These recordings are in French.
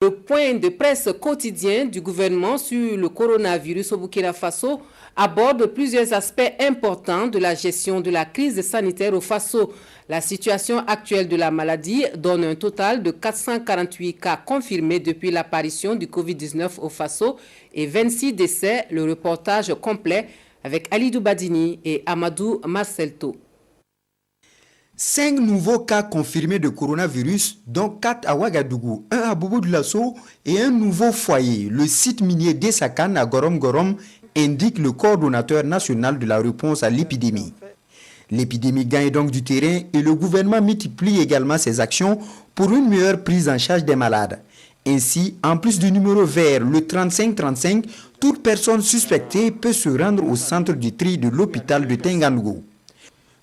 Le point de presse quotidien du gouvernement sur le coronavirus au Burkina Faso aborde plusieurs aspects importants de la gestion de la crise sanitaire au Faso. La situation actuelle de la maladie donne un total de 448 cas confirmés depuis l'apparition du Covid-19 au Faso et 26 décès. Le reportage complet avec Alidou Badini et Amadou Marcelto. 5 nouveaux cas confirmés de coronavirus, dont 4 à Ouagadougou, 1 à Bobo-Dioulasso et un nouveau foyer, le site minier d'Essakan à Gorom-Gorom, indique le coordonnateur national de la réponse à l'épidémie. L'épidémie gagne donc du terrain et le gouvernement multiplie également ses actions pour une meilleure prise en charge des malades. Ainsi, en plus du numéro vert, le 3535, toute personne suspectée peut se rendre au centre du tri de l'hôpital de Tenganou.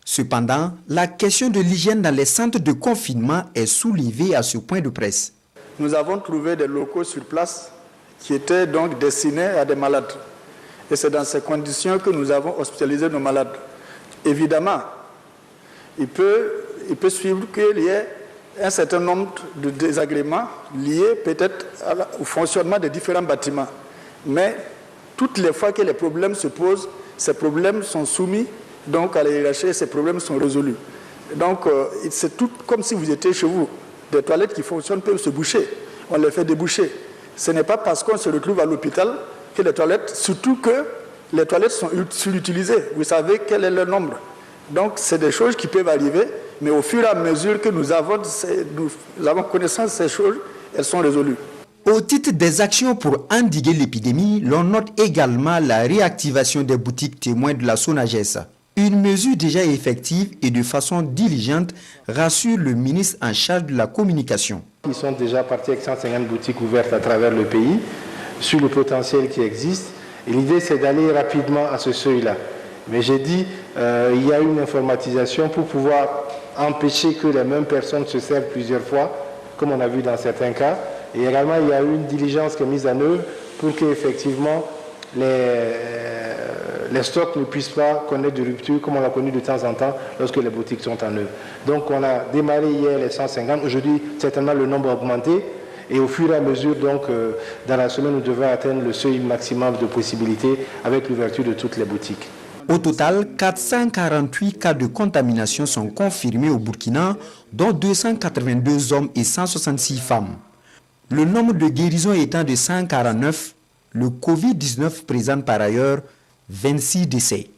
Cependant, la question de l'hygiène dans les centres de confinement est soulevée à ce point de presse. Nous avons trouvé des locaux sur place qui étaient donc destinés à des malades. Et c'est dans ces conditions que nous avons hospitalisé nos malades. Évidemment, il peut suivre qu'il y ait un certain nombre de désagréments liés peut-être au fonctionnement des différents bâtiments. Mais toutes les fois que les problèmes se posent, ces problèmes sont soumis donc à la hiérarchie, ces problèmes sont résolus. Donc c'est tout comme si vous étiez chez vous. Des toilettes qui fonctionnent peuvent se boucher. On les fait déboucher. Ce n'est pas parce qu'on se retrouve à l'hôpital que les toilettes, surtout que les toilettes sont surutilisées. Vous savez quel est le nombre. Donc c'est des choses qui peuvent arriver, mais au fur et à mesure que nous avons connaissance de ces choses, elles sont résolues. Au titre des actions pour endiguer l'épidémie, l'on note également la réactivation des boutiques témoins de la SONAGES. Une mesure déjà effective et de façon diligente, rassure le ministre en charge de la communication. Ils sont déjà partis avec 150 boutiques ouvertes à travers le pays, sur le potentiel qui existe. Et l'idée, c'est d'aller rapidement à ce seuil-là. Mais j'ai dit, il y a une informatisation pour pouvoir empêcher que les mêmes personnes se servent plusieurs fois, comme on a vu dans certains cas. Et également, il y a une diligence qui est mise en œuvre pour qu'effectivement, les stocks ne puissent pas connaître de rupture comme on l'a connu de temps en temps lorsque les boutiques sont en œuvre. Donc on a démarré hier les 150, aujourd'hui certainement le nombre a augmenté et au fur et à mesure donc dans la semaine nous devons atteindre le seuil maximum de possibilités avec l'ouverture de toutes les boutiques. Au total, 448 cas de contamination sont confirmés au Burkina, dont 282 hommes et 166 femmes. Le nombre de guérisons étant de 149, le Covid-19 présente par ailleurs 26 décès.